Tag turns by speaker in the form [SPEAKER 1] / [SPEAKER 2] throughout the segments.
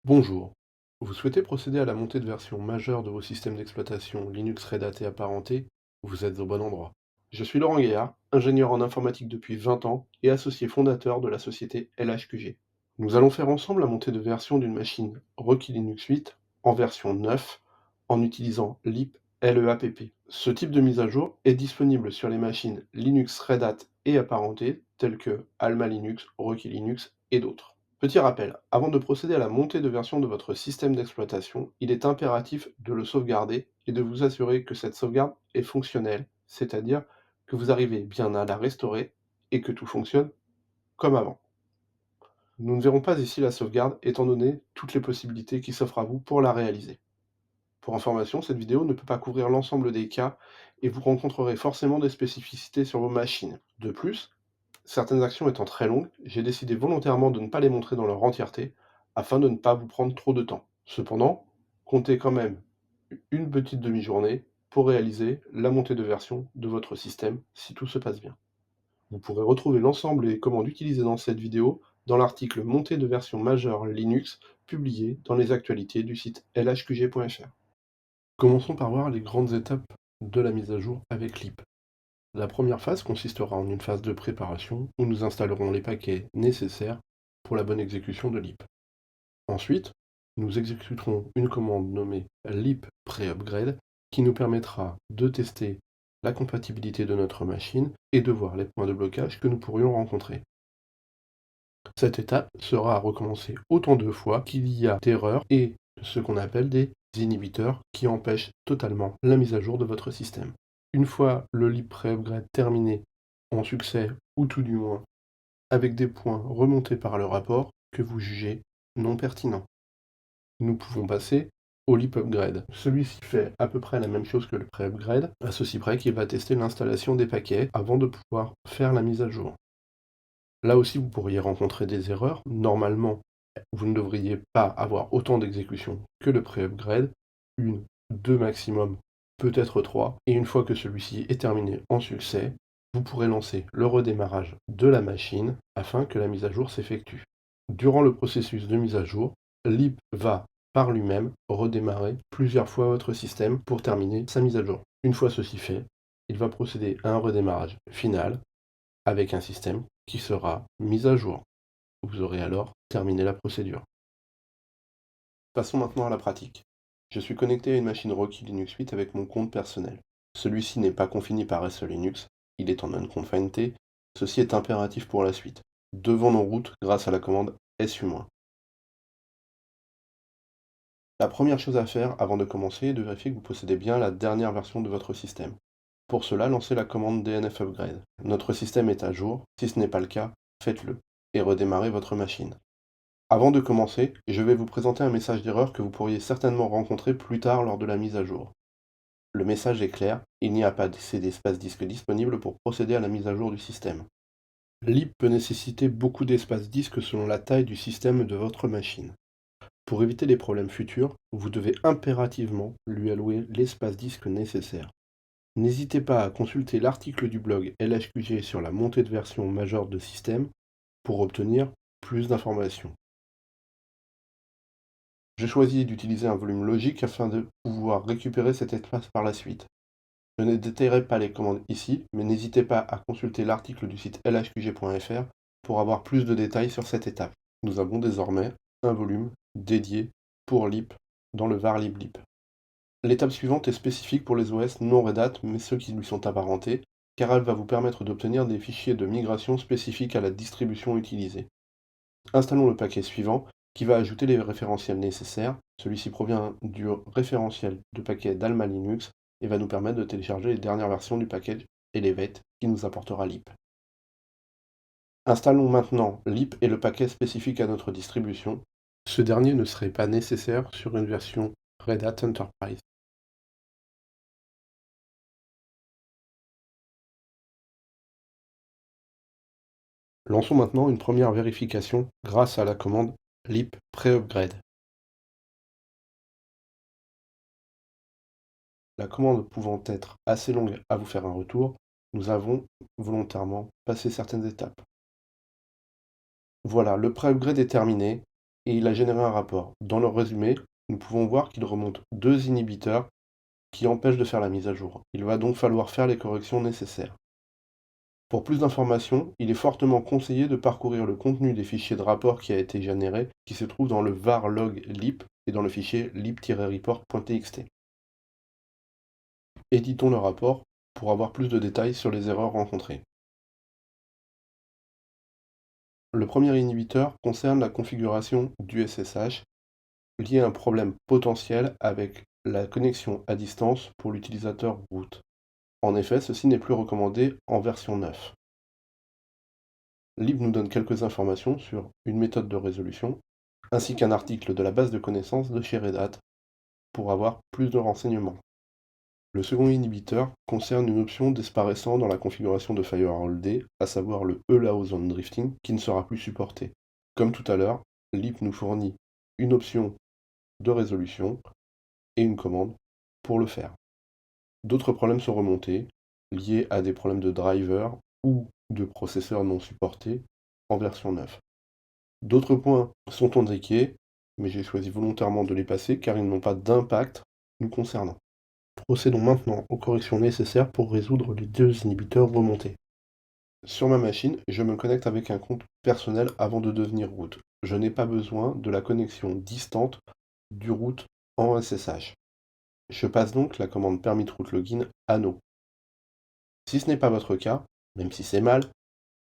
[SPEAKER 1] Bonjour. Vous souhaitez procéder à la montée de version majeure de vos systèmes d'exploitation Linux, Red Hat et apparentés? Vous êtes au bon endroit. Je suis Laurent Gaillard, ingénieur en informatique depuis 20 ans et associé fondateur de la société LHQG. Nous allons faire ensemble la montée de version d'une machine Rocky Linux 8 en version 9 en utilisant LEAP LEAPP. Ce type de mise à jour est disponible sur les machines Linux, Red Hat et apparentés telles que Alma Linux, Rocky Linux et d'autres. Petit rappel, avant de procéder à la montée de version de votre système d'exploitation, il est impératif de le sauvegarder et de vous assurer que cette sauvegarde est fonctionnelle, c'est-à-dire que vous arrivez bien à la restaurer et que tout fonctionne comme avant. Nous ne verrons pas ici la sauvegarde étant donné toutes les possibilités qui s'offrent à vous pour la réaliser. Pour information, cette vidéo ne peut pas couvrir l'ensemble des cas et vous rencontrerez forcément des spécificités sur vos machines. De plus, certaines actions étant très longues, j'ai décidé volontairement de ne pas les montrer dans leur entièreté, afin de ne pas vous prendre trop de temps. Cependant, comptez quand même une petite demi-journée pour réaliser la montée de version de votre système si tout se passe bien. Vous pourrez retrouver l'ensemble des commandes utilisées dans cette vidéo dans l'article Montée de version majeure Linux publié dans les actualités du site lhqg.fr. Commençons par voir les grandes étapes de la mise à jour avec LEAP. La première phase consistera en une phase de préparation où nous installerons les paquets nécessaires pour la bonne exécution de LEAP. Ensuite, nous exécuterons une commande nommée LEAP Pre-Upgrade qui nous permettra de tester la compatibilité de notre machine et de voir les points de blocage que nous pourrions rencontrer. Cette étape sera à recommencer autant de fois qu'il y a d'erreurs et ce qu'on appelle des inhibiteurs qui empêchent totalement la mise à jour de votre système. Une fois le LEAP Pre-Upgrade terminé en succès, ou tout du moins avec des points remontés par le rapport que vous jugez non pertinents, nous pouvons passer au LEAP Upgrade. Celui-ci fait à peu près la même chose que le Pre-Upgrade, à ceci près qu'il va tester l'installation des paquets avant de pouvoir faire la mise à jour. Là aussi, vous pourriez rencontrer des erreurs. Normalement, vous ne devriez pas avoir autant d'exécutions que le pré-upgrade, une, deux maximum, peut-être trois, et une fois que celui-ci est terminé en succès, vous pourrez lancer le redémarrage de la machine afin que la mise à jour s'effectue. Durant le processus de mise à jour, LEAP va par lui-même redémarrer plusieurs fois votre système pour terminer sa mise à jour. Une fois ceci fait, il va procéder à un redémarrage final avec un système qui sera mis à jour. Vous aurez alors terminé la procédure. Passons maintenant à la pratique. Je suis connecté à une machine Rocky Linux 8 avec mon compte personnel. Celui-ci n'est pas confiné par SE Linux, il est en unconfined. Ceci est impératif pour la suite. Devant nos routes grâce à la commande su-. La première chose à faire avant de commencer est de vérifier que vous possédez bien la dernière version de votre système. Pour cela, lancez la commande DNF Upgrade. Notre système est à jour, si ce n'est pas le cas, faites-le et redémarrez votre machine. Avant de commencer, je vais vous présenter un message d'erreur que vous pourriez certainement rencontrer plus tard lors de la mise à jour. Le message est clair, il n'y a pas d'espace disque disponible pour procéder à la mise à jour du système. LEAP peut nécessiter beaucoup d'espace disque selon la taille du système de votre machine. Pour éviter les problèmes futurs, vous devez impérativement lui allouer l'espace disque nécessaire. N'hésitez pas à consulter l'article du blog LHQG sur la montée de version majeure de système pour obtenir plus d'informations. J'ai choisi d'utiliser un volume logique afin de pouvoir récupérer cet espace par la suite. Je ne détaillerai pas les commandes ici, mais n'hésitez pas à consulter l'article du site lhqg.fr pour avoir plus de détails sur cette étape. Nous avons désormais un volume dédié pour LEAP dans le var liblib. L'étape suivante est spécifique pour les OS non Red Hat, mais ceux qui lui sont apparentés, car elle va vous permettre d'obtenir des fichiers de migration spécifiques à la distribution utilisée. Installons le paquet suivant, qui va ajouter les référentiels nécessaires. Celui-ci provient du référentiel de paquet d'Alma Linux et va nous permettre de télécharger les dernières versions du package Elevate qui nous apportera LEAP. Installons maintenant LEAP et le paquet spécifique à notre distribution. Ce dernier ne serait pas nécessaire sur une version Red Hat Enterprise. Lançons maintenant une première vérification grâce à la commande LEAP Pre-Upgrade. La commande pouvant être assez longue à vous faire un retour, nous avons volontairement passé certaines étapes. Voilà, le pré-upgrade est terminé et il a généré un rapport. Dans le résumé, nous pouvons voir qu'il remonte 2 inhibiteurs qui empêchent de faire la mise à jour. Il va donc falloir faire les corrections nécessaires. Pour plus d'informations, il est fortement conseillé de parcourir le contenu des fichiers de rapport qui a été généré, qui se trouve dans le var log lib et dans le fichier lib-report.txt. Éditons le rapport pour avoir plus de détails sur les erreurs rencontrées. Le premier inhibiteur concerne la configuration du SSH lié à un problème potentiel avec la connexion à distance pour l'utilisateur root. En effet, ceci n'est plus recommandé en version 9. Lib nous donne quelques informations sur une méthode de résolution, ainsi qu'un article de la base de connaissances de chez Red Hat pour avoir plus de renseignements. Le second inhibiteur concerne une option disparaissant dans la configuration de FirewallD, à savoir le Allow Zone Drifting, qui ne sera plus supporté. Comme tout à l'heure, Lib nous fournit une option de résolution et une commande pour le faire. D'autres problèmes sont remontés, liés à des problèmes de driver ou de processeurs non supportés en version 9. D'autres points sont indiqués, mais j'ai choisi volontairement de les passer car ils n'ont pas d'impact nous concernant. Procédons maintenant aux corrections nécessaires pour résoudre les 2 inhibiteurs remontés. Sur ma machine, je me connecte avec un compte personnel avant de devenir root. Je n'ai pas besoin de la connexion distante du root en SSH. Je passe donc la commande permit root login à no. Si ce n'est pas votre cas, même si c'est mal,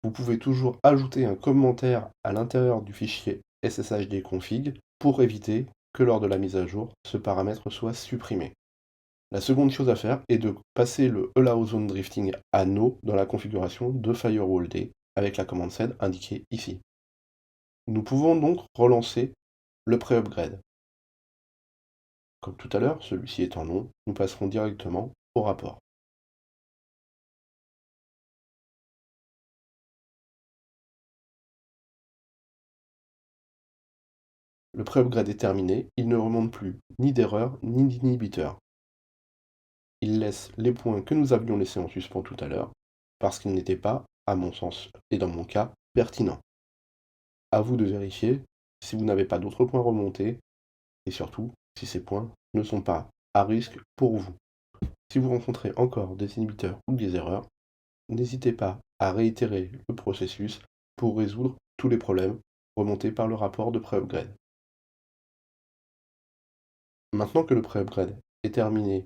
[SPEAKER 1] vous pouvez toujours ajouter un commentaire à l'intérieur du fichier sshd-config pour éviter que lors de la mise à jour, ce paramètre soit supprimé. La seconde chose à faire est de passer le Allow Zone Drifting à No dans la configuration de FirewallD avec la commande sed indiquée ici. Nous pouvons donc relancer le pré-upgrade. Comme tout à l'heure, celui-ci étant non, nous passerons directement au rapport. Le pré-upgrade est terminé, il ne remonte plus ni d'erreur ni d'inhibiteur. Il laisse les points que nous avions laissés en suspens tout à l'heure, parce qu'ils n'étaient pas, à mon sens et dans mon cas, pertinents. À vous de vérifier si vous n'avez pas d'autres points remontés, et surtout si ces points ne sont pas à risque pour vous. Si vous rencontrez encore des inhibiteurs ou des erreurs, n'hésitez pas à réitérer le processus pour résoudre tous les problèmes remontés par le rapport de pré-upgrade. Maintenant que le pré-upgrade est terminé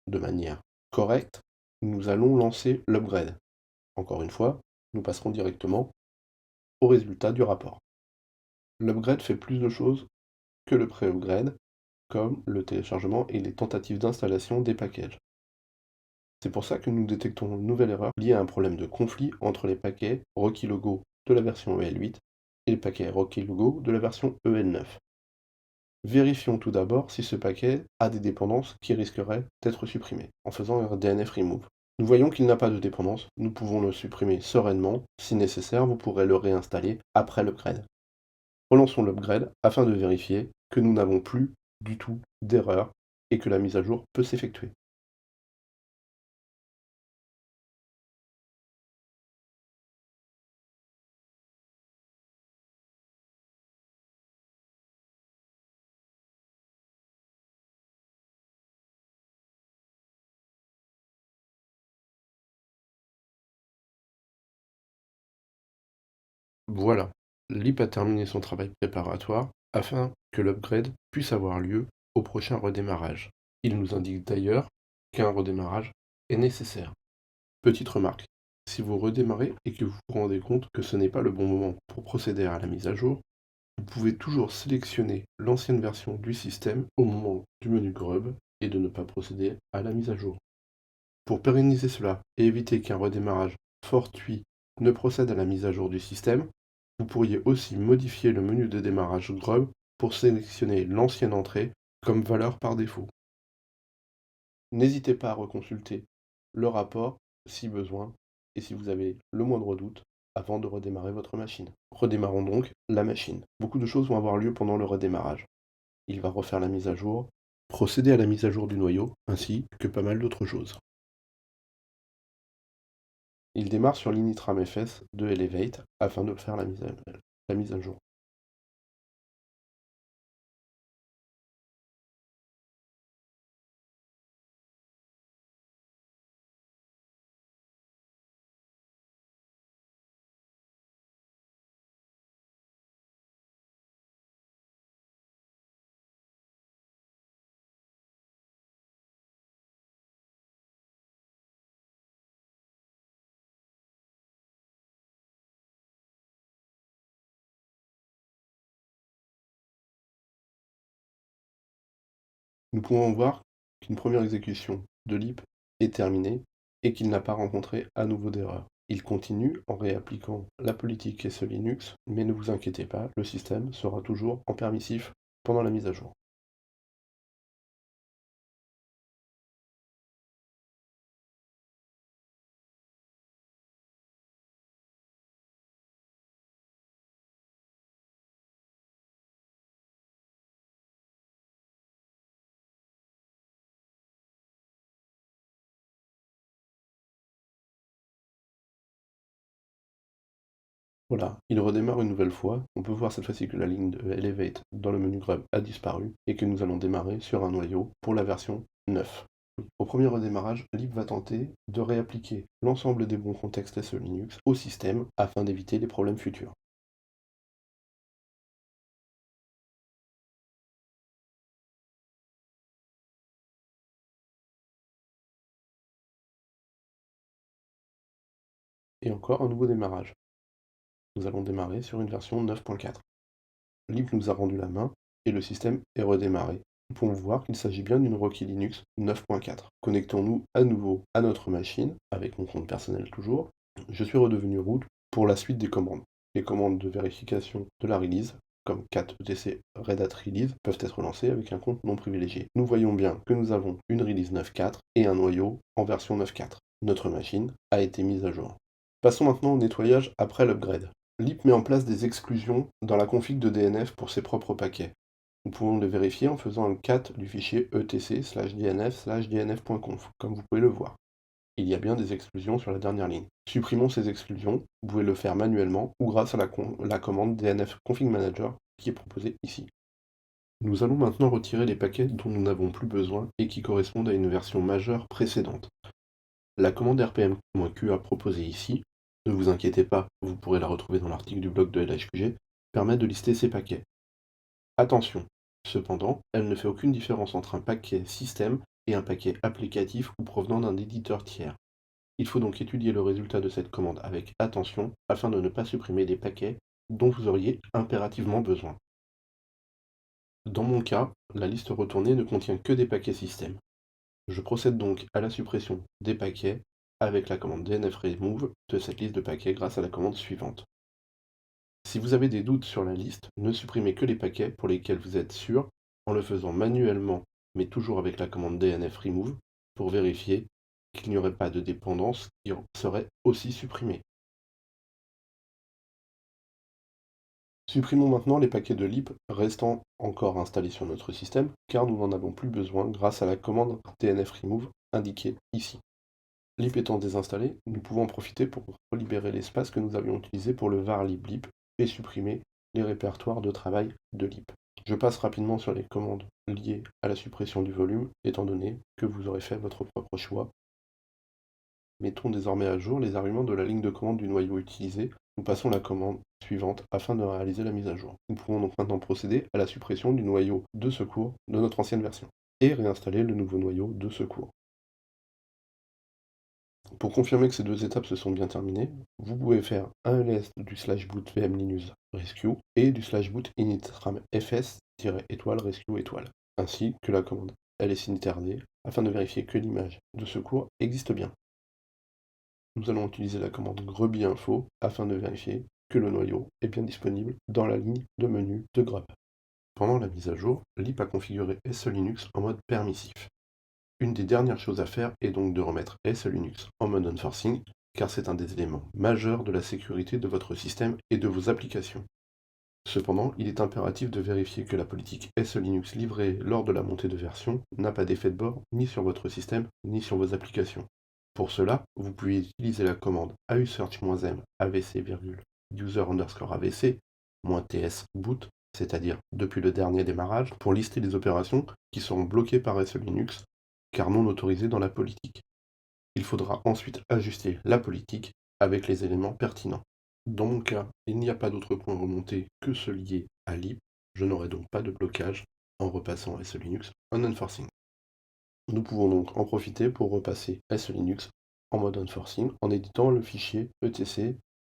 [SPEAKER 1] de manière correcte, nous allons lancer l'upgrade. Encore une fois, nous passerons directement au résultat du rapport. L'upgrade fait plus de choses que le pré-upgrade, comme le téléchargement et les tentatives d'installation des packages. C'est pour ça que nous détectons une nouvelle erreur liée à un problème de conflit entre les paquets Rocky Logo de la version EL8 et les paquets Rocky Logo de la version EL9. Vérifions tout d'abord si ce paquet a des dépendances qui risqueraient d'être supprimées en faisant un DNF remove. Nous voyons qu'il n'a pas de dépendance, nous pouvons le supprimer sereinement. Si nécessaire, vous pourrez le réinstaller après l'upgrade. Relançons l'upgrade afin de vérifier que nous n'avons plus du tout d'erreur et que la mise à jour peut s'effectuer. Voilà, Lip a terminé son travail préparatoire afin que l'upgrade puisse avoir lieu au prochain redémarrage. Il nous indique d'ailleurs qu'un redémarrage est nécessaire. Petite remarque, si vous redémarrez et que vous vous rendez compte que ce n'est pas le bon moment pour procéder à la mise à jour, vous pouvez toujours sélectionner l'ancienne version du système au moment du menu Grub et de ne pas procéder à la mise à jour. Pour pérenniser cela et éviter qu'un redémarrage fortuit ne procède à la mise à jour du système, vous pourriez aussi modifier le menu de démarrage Grub pour sélectionner l'ancienne entrée comme valeur par défaut. N'hésitez pas à reconsulter le rapport si besoin et si vous avez le moindre doute avant de redémarrer votre machine. Redémarrons donc la machine. Beaucoup de choses vont avoir lieu pendant le redémarrage. Il va refaire la mise à jour, procéder à la mise à jour du noyau, ainsi que pas mal d'autres choses. Il démarre sur l'initramfs de Elevate afin de faire la mise à jour. Nous pouvons voir qu'une première exécution de lib est terminée et qu'il n'a pas rencontré à nouveau d'erreur. Il continue en réappliquant la politique SE Linux, mais ne vous inquiétez pas, le système sera toujours en permissif pendant la mise à jour. Voilà, il redémarre une nouvelle fois. On peut voir cette fois-ci que la ligne de Elevate dans le menu Grub a disparu et que nous allons démarrer sur un noyau pour la version 9. Au premier redémarrage, lib va tenter de réappliquer l'ensemble des bons contextes SE Linux au système afin d'éviter les problèmes futurs. Et encore un nouveau démarrage. Nous allons démarrer sur une version 9.4. Lib nous a rendu la main et le système est redémarré. Nous pouvons voir qu'il s'agit bien d'une Rocky Linux 9.4. Connectons-nous à nouveau à notre machine, avec mon compte personnel toujours. Je suis redevenu root pour la suite des commandes. Les commandes de vérification de la release, comme cat etc Red Hat release, peuvent être lancées avec un compte non privilégié. Nous voyons bien que nous avons une release 9.4 et un noyau en version 9.4. Notre machine a été mise à jour. Passons maintenant au nettoyage après l'upgrade. Lip met en place des exclusions dans la config de DNF pour ses propres paquets. Nous pouvons les vérifier en faisant un cat du fichier etc/dnf/dnf.conf, comme vous pouvez le voir. Il y a bien des exclusions sur la dernière ligne. Supprimons ces exclusions, vous pouvez le faire manuellement ou grâce à la commande dnf config manager qui est proposée ici. Nous allons maintenant retirer les paquets dont nous n'avons plus besoin et qui correspondent à une version majeure précédente. La commande rpm-qa proposée ici, ne vous inquiétez pas, vous pourrez la retrouver dans l'article du blog de LHQG, permet de lister ces paquets. Attention, cependant, elle ne fait aucune différence entre un paquet système et un paquet applicatif ou provenant d'un éditeur tiers. Il faut donc étudier le résultat de cette commande avec attention afin de ne pas supprimer des paquets dont vous auriez impérativement besoin. Dans mon cas, la liste retournée ne contient que des paquets système. Je procède donc à la suppression des paquets avec la commande dnf-remove de cette liste de paquets grâce à la commande suivante. Si vous avez des doutes sur la liste, ne supprimez que les paquets pour lesquels vous êtes sûr en le faisant manuellement, mais toujours avec la commande dnf-remove pour vérifier qu'il n'y aurait pas de dépendance qui serait aussi supprimée. Supprimons maintenant les paquets de lib restant encore installés sur notre système car nous n'en avons plus besoin grâce à la commande dnf-remove indiquée ici. Lib étant désinstallé, nous pouvons en profiter pour libérer l'espace que nous avions utilisé pour le var lib et supprimer les répertoires de travail de lib. Je passe rapidement sur les commandes liées à la suppression du volume, étant donné que vous aurez fait votre propre choix. Mettons désormais à jour les arguments de la ligne de commande du noyau utilisé. Nous passons la commande suivante afin de réaliser la mise à jour. Nous pouvons donc maintenant procéder à la suppression du noyau de secours de notre ancienne version et réinstaller le nouveau noyau de secours. Pour confirmer que ces deux étapes se sont bien terminées, vous pouvez faire un ls du /boot vm linux rescue et du /boot initram fs-étoile rescue étoile, ainsi que la commande ls-initRD afin de vérifier que l'image de secours existe bien. Nous allons utiliser la commande grub-info afin de vérifier que le noyau est bien disponible dans la ligne de menu de grub. Pendant la mise à jour, lip a configuré SE Linux en mode permissif. Une des dernières choses à faire est donc de remettre SE Linux en mode enforcing, car c'est un des éléments majeurs de la sécurité de votre système et de vos applications. Cependant, il est impératif de vérifier que la politique SE Linux livrée lors de la montée de version n'a pas d'effet de bord ni sur votre système ni sur vos applications. Pour cela, vous pouvez utiliser la commande ausearch-m avc-user_avc-ts boot, c'est-à-dire depuis le dernier démarrage, pour lister les opérations qui seront bloquées par SE Linux, car non autorisées dans la politique. Il faudra ensuite ajuster la politique avec les éléments pertinents. Dans mon cas, il n'y a pas d'autre point remonté que ce lié à lib, je n'aurai donc pas de blocage en repassant SE Linux en enforcing. Nous pouvons donc en profiter pour repasser SE Linux en mode enforcing en éditant le fichier etc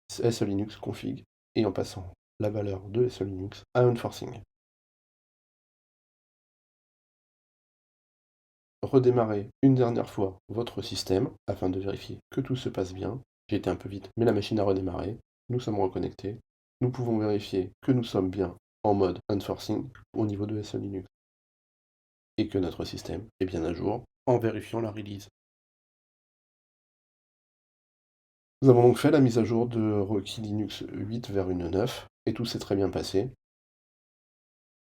[SPEAKER 1] SE Linux config et en passant la valeur de SE Linux à enforcing. redémarrer une dernière fois votre système afin de vérifier que tout se passe bien. J'ai été un peu vite, mais la machine a redémarré. Nous sommes reconnectés. Nous pouvons vérifier que nous sommes bien en mode unforcing au niveau de SE Linux et que notre système est bien à jour en vérifiant la release. Nous avons donc fait la mise à jour de Rocky Linux 8 vers une 9 et tout s'est très bien passé.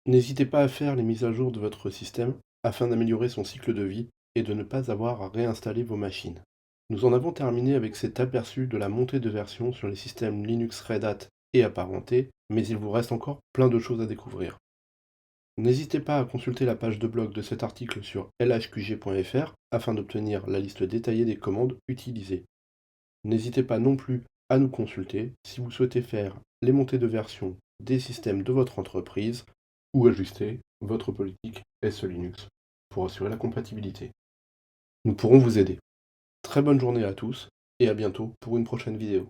[SPEAKER 1] N'hésitez pas à faire les mises à jour de votre système afin d'améliorer son cycle de vie et de ne pas avoir à réinstaller vos machines. Nous en avons terminé avec cet aperçu de la montée de version sur les systèmes Linux Red Hat et apparentés, mais il vous reste encore plein de choses à découvrir. N'hésitez pas à consulter la page de blog de cet article sur lhqg.fr afin d'obtenir la liste détaillée des commandes utilisées. N'hésitez pas non plus à nous consulter si vous souhaitez faire les montées de version des systèmes de votre entreprise ou ajuster votre politique SE Linux pour assurer la compatibilité. Nous pourrons vous aider. Très bonne journée à tous et à bientôt pour une prochaine vidéo.